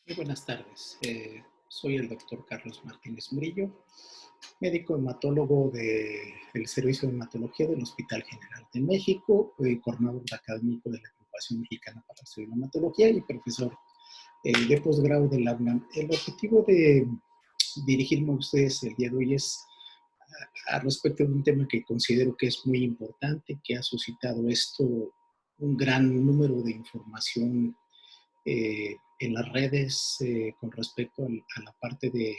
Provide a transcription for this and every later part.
Muy buenas tardes. Soy el doctor Carlos Martínez Murillo, médico hematólogo del Servicio de Hematología del Hospital General de México, coordinador académico de la Agrupación Mexicana para Estudiar la Hematología y profesor de posgrado de la UNAM. El objetivo de dirigirme a ustedes el día de hoy es a respecto de un tema que considero que es muy importante, que ha suscitado esto un gran número de información en las redes con respecto a la parte de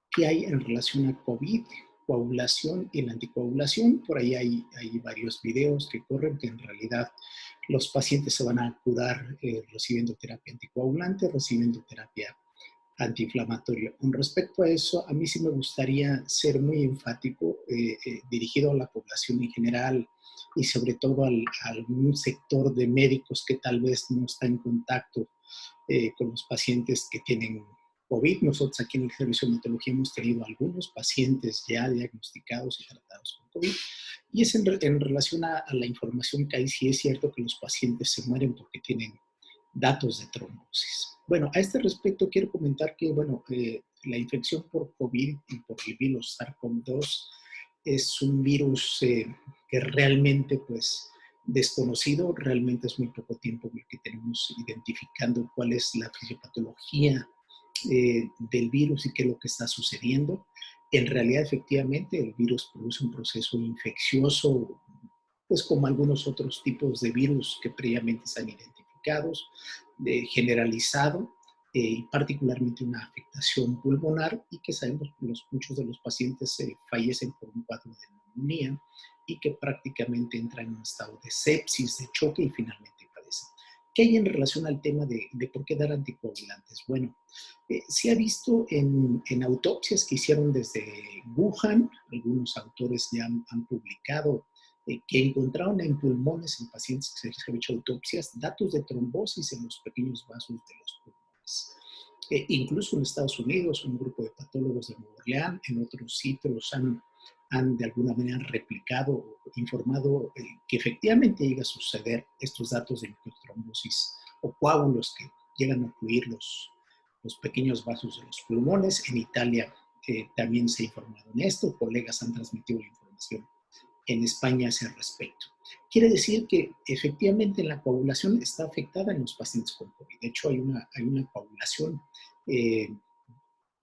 qué hay en relación a COVID, coagulación y la anticoagulación. Por ahí hay varios videos que corren que en realidad los pacientes se van a curar recibiendo terapia anticoagulante, recibiendo terapia antiinflamatoria. Con respecto a eso, a mí sí me gustaría ser muy enfático, dirigido a la población en general y sobre todo a algún sector de médicos que tal vez no está en contacto con los pacientes que tienen COVID. Nosotros aquí en el Servicio de Hematología hemos tenido algunos pacientes ya diagnosticados y tratados con COVID. Y es en relación a la información que hay, sí es cierto que los pacientes se mueren porque tienen datos de trombosis. Bueno, a este respecto quiero comentar que, bueno, la infección por COVID y por el virus SARS-CoV-2 es un virus que realmente, pues, desconocido. Realmente es muy poco tiempo el que tenemos identificando cuál es la fisiopatología del virus y qué es lo que está sucediendo. En realidad, efectivamente, el virus produce un proceso infeccioso, pues como algunos otros tipos de virus que previamente están identificados, generalizado, y particularmente una afectación pulmonar, y que sabemos que muchos de los pacientes fallecen por un cuadro de neumonía y que prácticamente entran en un estado de sepsis, de choque y finalmente padecen. ¿Qué hay en relación al tema de por qué dar anticoagulantes? Bueno, se ha visto en autopsias que hicieron desde Wuhan, algunos autores ya han publicado que encontraron en pulmones en pacientes que se les había hecho autopsias datos de trombosis en los pequeños vasos de los pulmones. Incluso en Estados Unidos, un grupo de patólogos de Nueva Orleans, en otros sitios han de alguna manera replicado o informado que efectivamente llega a suceder estos datos de microtrombosis o coágulos que llegan a ocluir los pequeños vasos de los pulmones. En Italia también se ha informado en esto, colegas han transmitido la información en España a ese respecto. Quiere decir que efectivamente la coagulación está afectada en los pacientes con COVID. De hecho, hay una coagulación eh,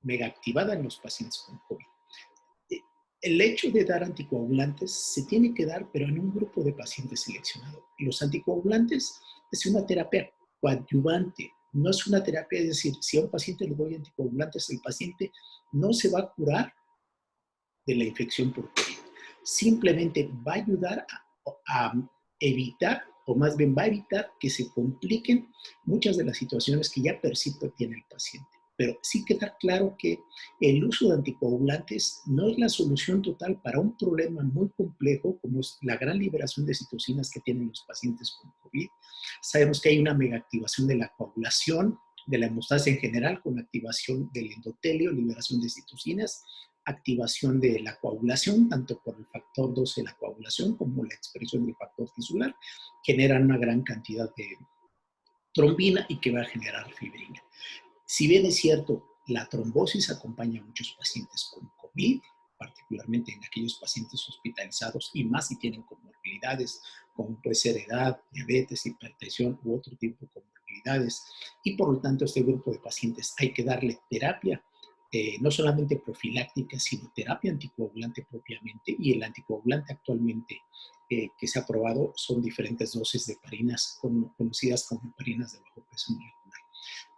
mega activada en los pacientes con COVID. El hecho de dar anticoagulantes se tiene que dar, pero en un grupo de pacientes seleccionado. Los anticoagulantes es una terapia coadyuvante, no es una terapia, es decir, si a un paciente le doy anticoagulantes, el paciente no se va a curar de la infección por COVID. Simplemente va a ayudar a evitar, o más bien va a evitar que se compliquen muchas de las situaciones que ya per sí tiene el paciente. Pero sí queda claro que el uso de anticoagulantes no es la solución total para un problema muy complejo como es la gran liberación de citocinas que tienen los pacientes con COVID. Sabemos que hay una megaactivación de la coagulación, de la hemostasia en general, con activación del endotelio, liberación de citocinas, activación de la coagulación, tanto por el factor 12 de la coagulación como la expresión del factor tisular, generan una gran cantidad de trombina y que va a generar fibrina. Si bien es cierto, la trombosis acompaña a muchos pacientes con COVID, particularmente en aquellos pacientes hospitalizados y más si tienen comorbilidades como puede ser edad, diabetes, hipertensión u otro tipo de comorbilidades. Y por lo tanto, a este grupo de pacientes hay que darle terapia, no solamente profiláctica, sino terapia anticoagulante propiamente. Y el anticoagulante actualmente que se ha probado son diferentes dosis de heparinas, conocidas como heparinas de bajo peso molecular.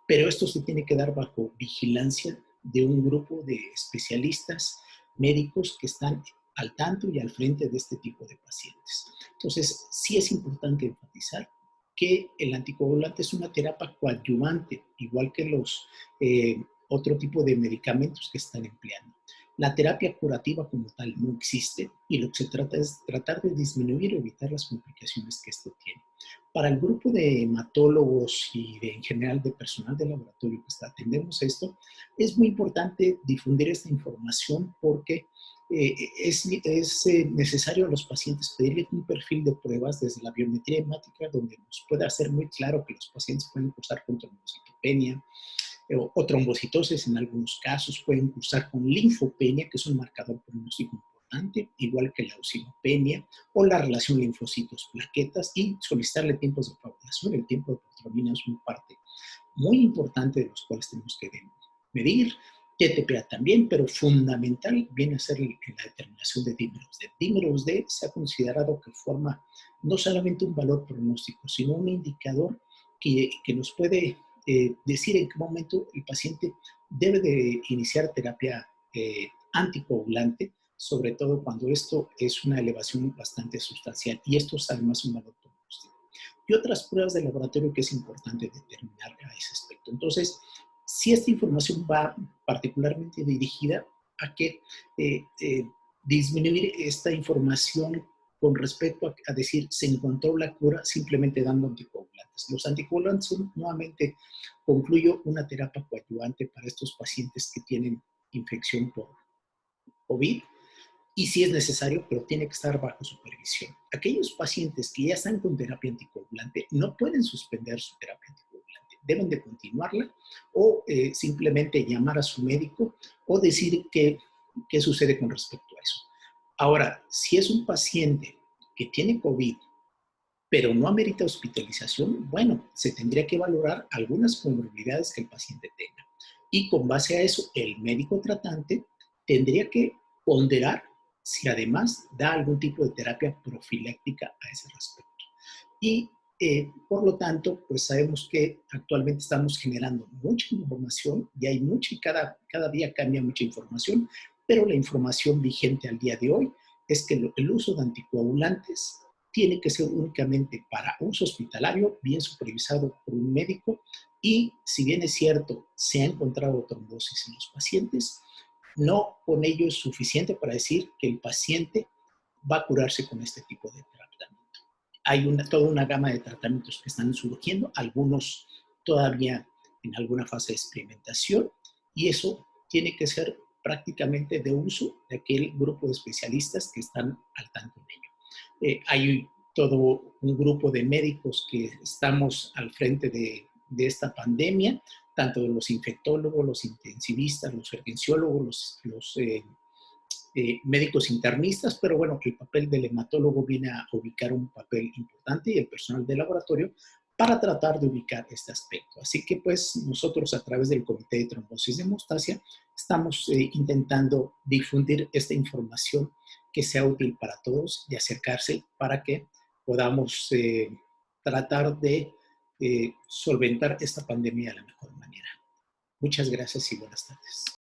Pero esto se tiene que dar bajo vigilancia de un grupo de especialistas médicos que están al tanto y al frente de este tipo de pacientes. Entonces, sí es importante enfatizar que el anticoagulante es una terapia coadyuvante, igual que los otro tipo de medicamentos que están empleando. La terapia curativa como tal no existe y lo que se trata es tratar de disminuir o evitar las complicaciones que esto tiene. Para el grupo de hematólogos y en general de personal de laboratorio que atendemos esto, es muy importante difundir esta información porque es necesario a los pacientes pedirles un perfil de pruebas desde la biometría hemática donde nos pueda hacer muy claro que los pacientes pueden cursar con trombocitopenia, o trombocitosis en algunos casos, pueden cursar con linfopenia, que es un marcador pronóstico importante, igual que la eosinopenia, o la relación linfocitos-plaquetas, y solicitarle tiempos de coagulación. El tiempo de protrombina es una parte muy importante de los cuales tenemos que medir. TTPA también, pero fundamental viene a ser la determinación de dímeros D. Dímeros D se ha considerado que forma no solamente un valor pronóstico, sino un indicador que nos puede decir en qué momento el paciente debe de iniciar terapia anticoagulante, sobre todo cuando esto es una elevación bastante sustancial, y esto es además un valor pronóstico. Y otras pruebas de laboratorio que es importante determinar a ese aspecto. Entonces, si esta información va particularmente dirigida a que disminuir esta información con respecto a decir se encontró la cura simplemente dando anticoagulantes. Los anticoagulantes son, nuevamente, concluyo, una terapia coadyuvante para estos pacientes que tienen infección por COVID, y si es necesario, pero tiene que estar bajo supervisión. Aquellos pacientes que ya están con terapia anticoagulante no pueden suspender su terapia anticoagulante, deben de continuarla o simplemente llamar a su médico o decir qué sucede con respecto a eso. Ahora, si es un paciente que tiene COVID, pero no amerita hospitalización, bueno, se tendría que valorar algunas comorbilidades que el paciente tenga. Y con base a eso, el médico tratante tendría que ponderar si además da algún tipo de terapia profiláctica a ese respecto. Y por lo tanto, pues sabemos que actualmente estamos generando mucha información y hay mucha, y cada día cambia mucha información, pero la información vigente al día de hoy es que el uso de anticoagulantes tiene que ser únicamente para uso hospitalario, bien supervisado por un médico, y si bien es cierto, se ha encontrado trombosis en los pacientes, no con ello es suficiente para decir que el paciente va a curarse con este tipo de tratamiento. Hay toda una gama de tratamientos que están surgiendo, algunos todavía en alguna fase de experimentación, y eso tiene que ser prácticamente de uso de aquel grupo de especialistas que están al tanto de ello. Hay todo un grupo de médicos que estamos al frente de esta pandemia, tanto de los infectólogos, los intensivistas, los urgenciólogos, los médicos internistas, pero bueno, que el papel del hematólogo viene a ubicar un papel importante, y el personal de laboratorio, para tratar de ubicar este aspecto. Así que pues nosotros, a través del Comité de Trombosis de Hemostasia, estamos intentando difundir esta información que sea útil para todos y acercarse para que podamos tratar de solventar esta pandemia de la mejor manera. Muchas gracias y buenas tardes.